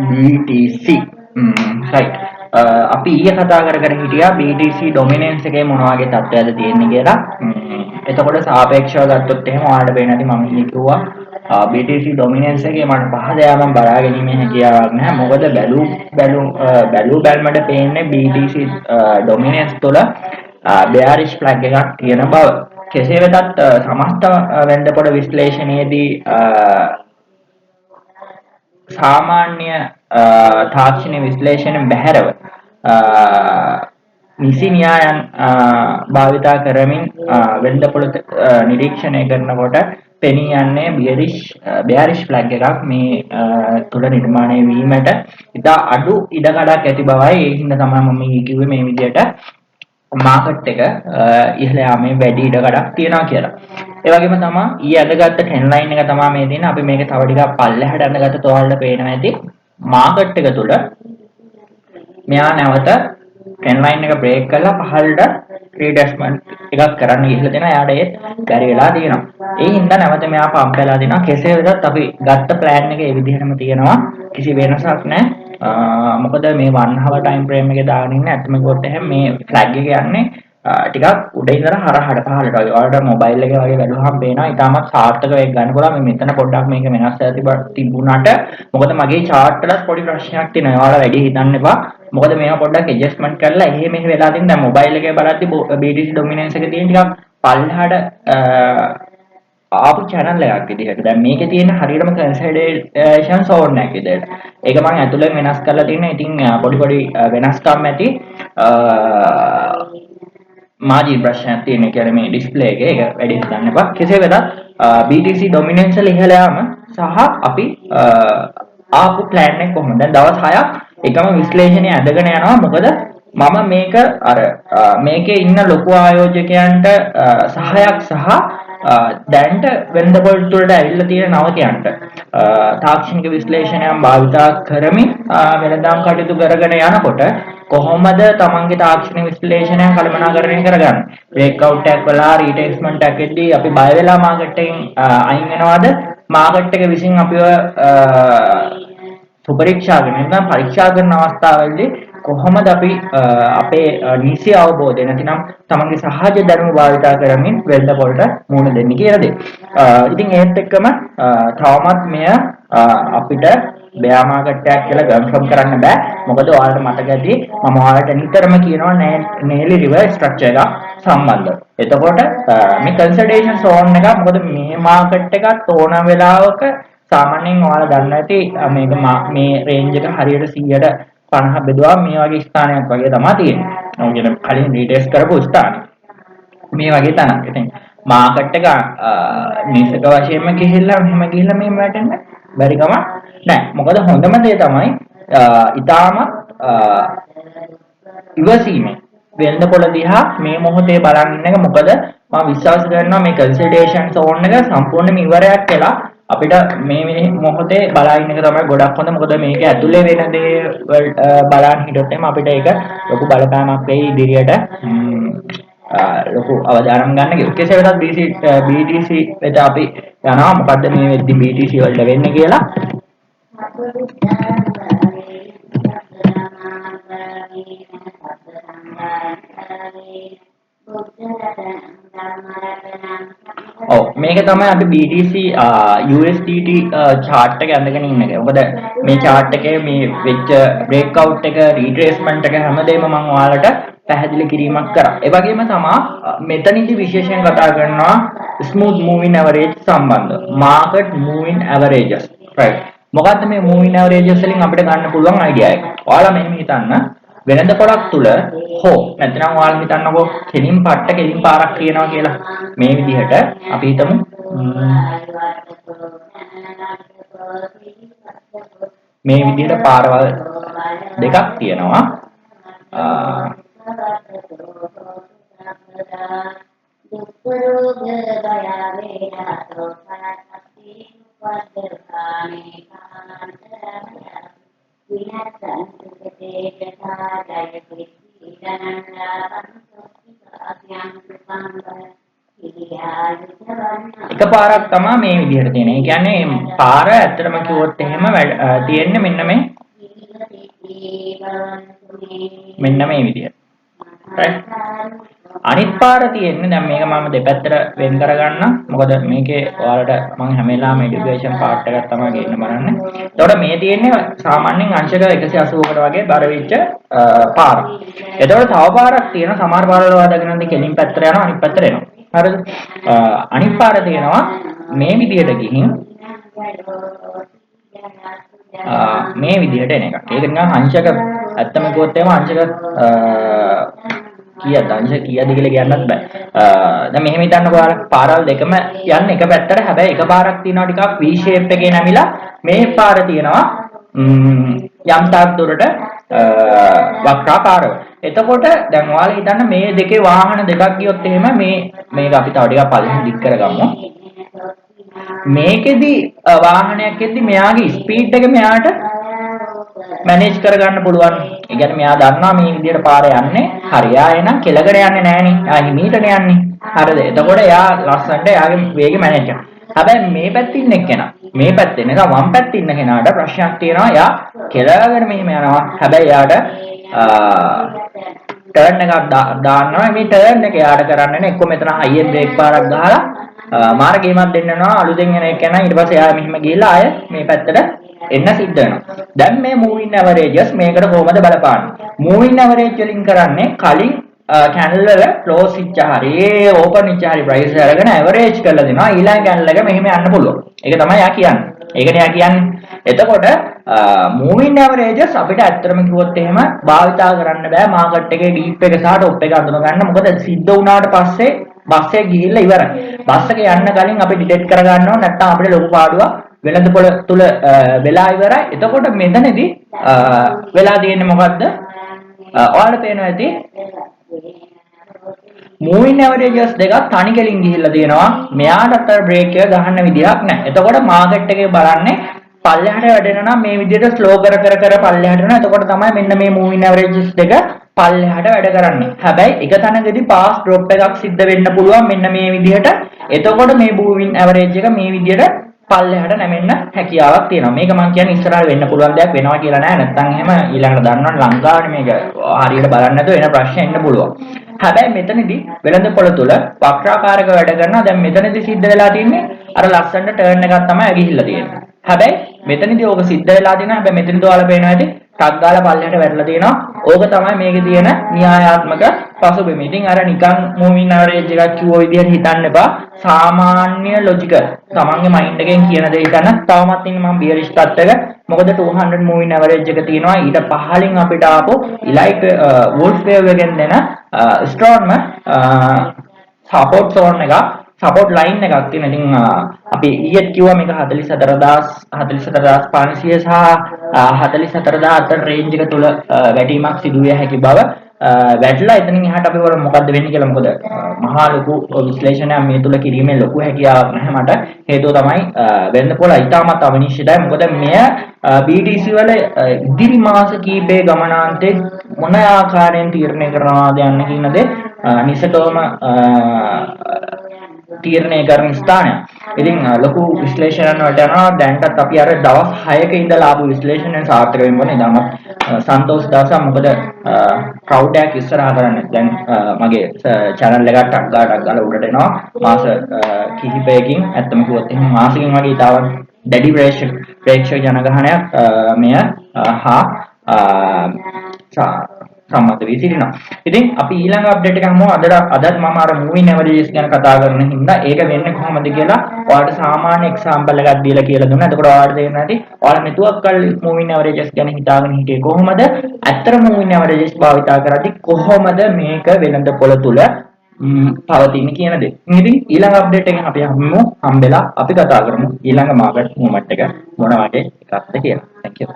BTC. right. අපි ඊයේ කතා කර හිටියා BTC dominance එකේ මොන වගේ තත්ත්වයක්ද තියෙන්නේ කියලා. එතකොට සාපේක්ෂව ගත්තොත් එහෙම ඔයාලට පේන්නේ නැති මම ඊයේ කිව්වා BTC dominance එකේ මට පහදයා මම බලා ගැනීමේ හැකියාවක් නැහැ. මොකද බැලු බැලමට පේන්නේ BTC dominance තුළ bearish flag එකක් තියෙන බව. කෙසේ වෙතත් සමස්ත වෙළඳපොළ විශ්ලේෂණයේදී සාමාන්‍ය තාක්ෂණික විශ්ලේෂණයෙන් බැහැරව නිසි න්‍යායන් භාවිතා කරමින් වෙළඳපොළ නිරීක්ෂණය කරනකොට පෙනී යන්නේ bearish flag එකක් මේ තුල නිර්මාණය වීමට ඉතා අඩු ඉඩකඩක් ඇති බවයි ඒ හින්දා තමයි මම කිව්වේ මේ විදිහට මාකට් එක ඉහළ යාමේ වැඩි ඉඩකඩක් තියෙනවා කියලා. ඒ වගේම තමයි ඊයේ අදගත්ත ට්‍රෙන්ඩ් ලයින් එක තමයි මේ දෙන්නේ. අපි මේක තව ටිකක් පල්ලෙහාට අඳගත්තොත් ඔයාලට පේනවා ඇති මාකට් එක තුල මෙයා නැවත ට්‍රෙන්ඩ් ලයින් එක බ්‍රේක් කරලා පහළට රීටෙස්ට්මන්ට් එකක් කරන්න ගිහිල්ලා දෙනවා. එයාට ඒත් බැරි වෙලා තියෙනවා. ඒ හින්දා නැවත මෙයා පම්ප් වෙලා දෙනවා. කෙසේ වෙතත් අපි ගත්ත ප්ලෑන් එක ඒ විදිහටම තියෙනවා. කිසි වෙනසක් නැහැ. මොකද මේ 1 hour time frame එකේ දාගෙන ඉන්න ඇත්තම කිව්වොත් එහෙනම් මේ ෆ්ලැග් එක යන්නේ ටිකක් උඩ ඉඳලා හරහට පහළට වගේ. ඔයාලට මොබයිල් එකේ වගේ වැළුවාම පේනවා. ඊටමත් සාර්ථක වෙක් ගන්න පුළුවන්. මේ මෙතන පොඩ්ඩක් මේක වෙනස් වෙලා තිබුණාට මොකද මගේ chart වලත් පොඩි ප්‍රශ්නයක් තියෙනවා. ඔයාලා වැඩි හිතන්න එපා. මොකද මේවා පොඩ්ඩක් ඇඩ්ජස්ට්මන්ට් කරලා එහෙ මෙහෙ වෙලා තියෙන දැන් මොබයිල් එකේ බලද්දි BTC dominance එක තියෙන ටිකක් පල්ලෙහාට ආපු channel එකක් විදිහට. දැන් මේකේ තියෙන හරියටම consolidation zone එකක් විදිහට. ඒක මම ඇතුළෙන් වෙනස් කරලා තියෙනවා. ඉතින් පොඩි වෙනස්කම් ඇති මාජි ප්‍රශ්නයක් තියෙන කියන්නේ මේ ඩිස්ප්ලේ එකේ ඒක වැඩි හිතන්න එපා. කෙසේ වෙතත් BTC dominance වල ඉහළ යාම සහ අපි ආපු plan එක කොහොමද? දැන් දවස් 6ක් එකම විශ්ලේෂණය ඇදගෙන යනවා. මොකද මම මේක අර මේකේ ඉන්න ලොකු ආයෝජකයන්ට සහායක් සහ දැන්ට වෙළඳපොළ තුළට ඇවිල්ලා තියෙන නවකයන්ට තාක්ෂණික විශ්ලේෂණයන් භාවිතා කරමින් වෙළඳාම් කටයුතු කරගෙන යනකොට කොහොමද තමන්ගේ තාක්ෂණික විශ්ලේෂණයන් කළමනාකරණය කරගන්නේ? බ්‍රේක්අවුට් එකක් වෙලා රීටෙස්ට්මන්ට් එකකදී අපි බය වෙලා මාකට් එකෙන් අයින් වෙනවද? මාකට් එක විසින් අපිව සුපරීක්ෂා කරන නැත්නම් පරීක්ෂා කරන අවස්ථාවලදී කොහොමද අපි අපේ නිසි අවබෝධය නැතිනම් තමන්ගේ සහජ ධර්ම භාවිතා කරමින් වෙළඳපොළට මුහුණ දෙන්නේ කියලා දෙන්න. ඉතින් ඒත් එක්කම තවමත් මෙය අපිට බෙයා මාකට් එකක් කියලා කන්ෆර්ම් කරන්න බෑ. මොකද ඔයාලට මතක ඇති මම ඔයාලට නිතරම කියනවා නේලි රිවර්ස් ස්ට්‍රක්චර් එක සම්බන්ධව. එතකොට මේ කන්සල්ටේෂන් zone එක මොකද මේ මාකට් එකත් ඕන වෙලාවක සාමාන්‍යයෙන් ඔයාලා දන්න ඇති මේක මේ රේන්ජ් එක හරියට 100ට 50 බෙදුවා මේ වගේ ස්ථානයක් වගේ තමයි තියෙන්නේ. ඔය කියන කලින් රීටෙස්ට් කරපු ස්ථාන. මේ වගේ තැනක්. ඉතින් මාකට් එක නිසක වශයෙන්ම ගිහිල්ලා මෙහෙම ගිහිල්ලා මෙහෙම වැටෙන්න බැරි කම නැහැ. මොකද හොඳම දේ තමයි ඊටාමත් ඉවසීමෙන් වෙළඳපොළ දිහා මේ මොහොතේ බලන් ඉන්න එක. මොකද මම විශ්වාස කරනවා මේ කන්සල්ටේෂන් zone එක සම්පූර්ණයෙන්ම ඉවරයක් වෙලා අපිට මේ මොහොතේ බලා ඉන්න එක තමයි ගොඩක් හොඳ. මොකද මේක ඇතුලේ වෙන දේ බලන් හිටියොත් එහම අපිට ඒක ලොකු බලපෑමක් වෙයි ඉදිරියට ලොකු අවධානම ගන්න කියලා. කෙසේ වෙතත් BTC වෙත අපි යනවා. මොකද්ද මේ වෙද්දි BTC වලට වෙන්නේ කියලා. ඔව් මේක තමයි අපි BTC USDT chart එක අඳගෙන ඉන්න එක. මොකද මේ chart එකේ මේ වෙච්ච breakout එක retracement එක හැමදේම මම ඔයාලට පැහැදිලි කිරීමක් කරා. ඒ වගේම තමයි මෙතනදී විශේෂයෙන් කතා කරනවා smooth moving average සම්බන්ධව. market moving averages. right. මොකද්ද මේ moving averages වලින් අපිට ගන්න පුළුවන් idea එක. ඔයාලා මෙහෙම හිතන්න වෙළඳ පොළක් තුල හෝ නැත්නම් ඔයාලා හිතන්නකෝ කෙලින් පට්ට කෙලින් පාරක් කියනවා කියලා. මේ විදිහට අපි හිතමු මේ විදිහට පාරවල් දෙකක් තියෙනවා. එකපාරක් තමයි මේ විදිහට තියෙන්නේ. ඒ කියන්නේ පාර ඇත්තටම කිව්වොත් එහෙම තියෙන්නේ මෙන්න මේ විදිහට. right? අනිත් පාර තියෙන්නේ දැන් මේක මම දෙපැත්තට වෙන් කරගන්නම්. මොකද මේකේ ඔයාලට මම හැම වෙලාවෙම এডুকেෂන් පාර්ට් එකක් තමයි ගේන්න බලන්නේ. එතකොට මේ තියෙන්නේ සාමාන්‍යයෙන් අංශක 180කට වගේ බර වෙච්ච පාර. එතකොට තව පාරක් තියෙනවා සමහර පාරවල වදාගෙන ඉඳි කෙලින් පැත්තට යනවා අනිත් පැත්තට එනවා. හරිද? අනිත් පාර තියෙනවා මේ විදිහට ගිහින් මේ විදිහට එන එකක්. ඒක නිකන් අංශක ඇත්තම කිව්වොත් එහෙම අංශක කීයද අංශක කීයද කියලා කියන්නත් බෑ. දැන් මෙහෙම හිතන්නකෝ ඔයාලා පාරවල් දෙකම යන්නේ එක පැත්තට. හැබැයි එක පාරක් තියෙනවා ටිකක් V shape එකේ නැමිලා මේ පාර තියෙනවා යම් තාක් දුරට වක්‍රාකාරව. එතකොට දැන් ඔයාලා හිතන්න මේ දෙකේ වාහන දෙකක් ගියොත් එහෙම මේක අපි තව ටිකක් පල්ලෙහාට දික් කරගමු. මේකෙදි වාහනයක් එද්දි මෙයාගේ ස්පීඩ් එක මෙයාට මැනේජ් කරගන්න පුළුවන්. ඒ කියන්නේ මෙයා දන්නවා මේ විදිහට පාර යන්නේ හරියා එන කෙලකට යන්නේ නැහනේ. ආ හිමීටනේ යන්නේ. හරිද? එතකොට එයා ලස්සනට එයාගේ වේගෙ මැනේජ් කරනවා. හැබැයි මේ පැත්තේ ඉන්න කෙනා මේ පැත්තේ නේද වම් පැත්තේ ඉන්න කෙනාට ප්‍රශ්නයක් තියෙනවා. එයා කෙලගෙන මෙහෙම යනවා. හැබැයි එයාට ටර්න් එකක් දාන්නවා. මේ ටර්න් එක එයාට කරන්නේ නැහැ. එක්ක මෙතන හයියෙන් බ්‍රේක් පාරක් ගහලා මාර්ගෙමක් දෙන්න යනවා. අලුතෙන් එන එක යනවා. ඊට පස්සේ එයා මෙහෙම ගිහලා ආය මේ පැත්තට එන්න සිද්ධ වෙනවා. දැන් මේ मूविंग एवरेजेस මේකට කොහොමද බලපාන්නේ? मूविंग एवरेज වලින් කරන්නේ කලින් කැනල් වල ක්ලෝස් ඉච්ච හරි ඕපන් ඉච්ච හරි ප්‍රයිස් අරගෙන එවරේජ් කරලා දෙනවා. ඊළඟ කැනල් එක මෙහෙම යන්න පුළුවන්. ඒක තමයි යා කියන්නේ. ඒකනේ යා කියන්නේ. එතකොට मूविंग एवरेजेस අපිට ඇත්තටම කිව්වොත් එහෙම භාවිතා කරන්න බෑ මාකට් එකේ ඩීප් එක සහ টොප් එක අඳුන ගන්න. මොකද සිද්ධ වුණාට පස්සේ බස් එක ගිහිල්ලා ඉවරයි. බස් එක යන්න කලින් අපි ඩිටෙක්ට් කරගන්නවා. නැත්නම් අපිට ලොකු පාඩුවක් වෙළඳපොළ තුල වෙලා ඉවරයි. එතකොට මෙතනදී වෙලා තියෙන්නේ මොකද්ද? ඔයාලට පේනවා ඇති मूविंग एवरेजेस දෙකක් තනි කෙලින් ගිහිල්ලා තියෙනවා. මෙයාට අතර බ්‍රේක් එක ගහන්න විදියක් නැහැ. එතකොට මාකට් එකේ බලන්නේ පල්ලෙහාට වැඩෙනවා නම් මේ විදිහට ස්ලෝ කර පල්ලෙහාට යනවා. එතකොට තමයි මෙන්න මේ मूविंग एवरेजेस දෙක පල්ලෙහාට වැඩ කරන්නේ. හැබැයි එක තැනකදී පාස් ඩ්‍රොප් එකක් සිද්ධ වෙන්න පුළුවන් මෙන්න මේ විදිහට. එතකොට මේ मूविंग एवरेज එක මේ විදිහට පල්ලෙහාට නැමෙන්න හැකියාවක් තියෙනවා. මේක මම කියන්නේ ඉස්සරහට වෙන්න පුළුවන් දෙයක් වෙනවා කියලා නෑ. නැත්තම් එහෙම ඊළඟට දන්නවනේ ලංකාවේ මේක හරියට බලන්න නැතුව එන ප්‍රශ්න එන්න පුළුවන්. හැබැයි මෙතනදී වෙළඳපොළ තුල වක්‍රාකාරක වැඩ කරනවා. දැන් මෙතනදී සිද්ධ වෙලා තින්නේ අර ලස්සනට ටර්න් එකක් තමයි ගිහිල්ලා තියෙන්නේ. හැබැයි මෙතනදී ඕක සිද්ධ වෙලා තියෙනවා. හැබැයි මෙතනදී ඔයාලා පේනවා ඇති ටක් ගාලා පල්ලෙහාට වැටලා තියෙනවා. ඕක තමයි මේකේ තියෙන න්‍යායාත්මක පසුබිම. ඉතින් අර නිකන් मूविंग एवरेज එකක් කිව්ව විදිහට හිතන්න එපා. සාමාන්‍ය ලොජිකල් තමන්ගේ මයින්ඩ් එකෙන් කියන දේ හිතන්න. තවමත් ඉන්නේ මම බියරිෂ් තත්ත්වයක. මොකද 200 मूविंग एवरेज එක තියෙනවා. ඊට පහලින් අපිට ආපු ඉලයිට් වෝල්ට් වේව් එකෙන් දෙන ස්ට්‍රෝන්ම සපෝට් zone එක සපෝට් ලයින් එකක් තියෙන. ඉතින් අපි ඊයේත් කිව්වා මේක 44500 සහ 44000 අතර රේන්ජ් එක තුල වැඩිවීමක් සිදු විය හැකි බව වැටලා එතනින් එහාට අපි වල මොකද්ද වෙන්නේ කියලා. මොකද මහා ලොකු විශ්ලේෂණයක් මේ තුල කිරීමේ ලොකු හැකියාවක් නැහැ මට. හේතුව තමයි වෙළඳපොළ ඉතාමත් අවිනිශ්චිතයි. මොකද මෙය BTC වල ඉදිරි මාස කීපයේ ගමනාන්තයේ මොන ආකාරයෙන් තීරණය කරනවාද යන්න කියන දේ නිසතවම තීරණය කරන ස්ථානය. ඉතින් ලොකු විශ්ලේෂණයක් වලට යනවා. දැන්ටත් අපි අර දවස් 6ක ඉඳලා ආපු විශ්ලේෂණය සාර්ථක වෙන්න ඉතාමත් සන්තෝෂ දවසක්. මොකද ක්‍රවුඩ් එකක් ඉස්සරහා කරන්නේ. දැන් මගේ channel එකට ටක් ගාලා උඩට එනවා. මාස කිහිපයකින් ඇත්තම කිව්වොත් එහෙනම් මාසෙකින් වගේ ඉතාලම දැඩි ප්‍රේක්ෂක ජනගහනයක් මෙය සම්මත වී සිටිනවා. ඉතින් අපි ඊළඟ අප්ඩේට් එක ගමු. අදත් මම අර मूविंग एवरेजेस ගැන කතා කරන හින්දා ඒක වෙන්නේ කොහොමද කියලා ඔයාලට සාමාන්‍ය එක්සැම්පල් එකක් දීලා කියලා දුන්නා. එතකොට ඔයාලට තේරෙනවා ඇති ඔයාලා මෙතුවක් කල් मूविंग एवरेजेस ගැන හිතාගෙන හිටියේ කොහොමද? ඇත්තට मूविंग एवरेजेस භාවිතා කරද්දී කොහොමද මේක වෙළඳපොළ තුල පවතින්නේ කියන දේ. ඉතින් ඊළඟ අප්ඩේට් එකෙන් අපි හම්බෙලා අපි කතා කරමු ඊළඟ මාකට් මූවමන්ට් එක මොන වගේ එකක්ද කියලා. Thank you.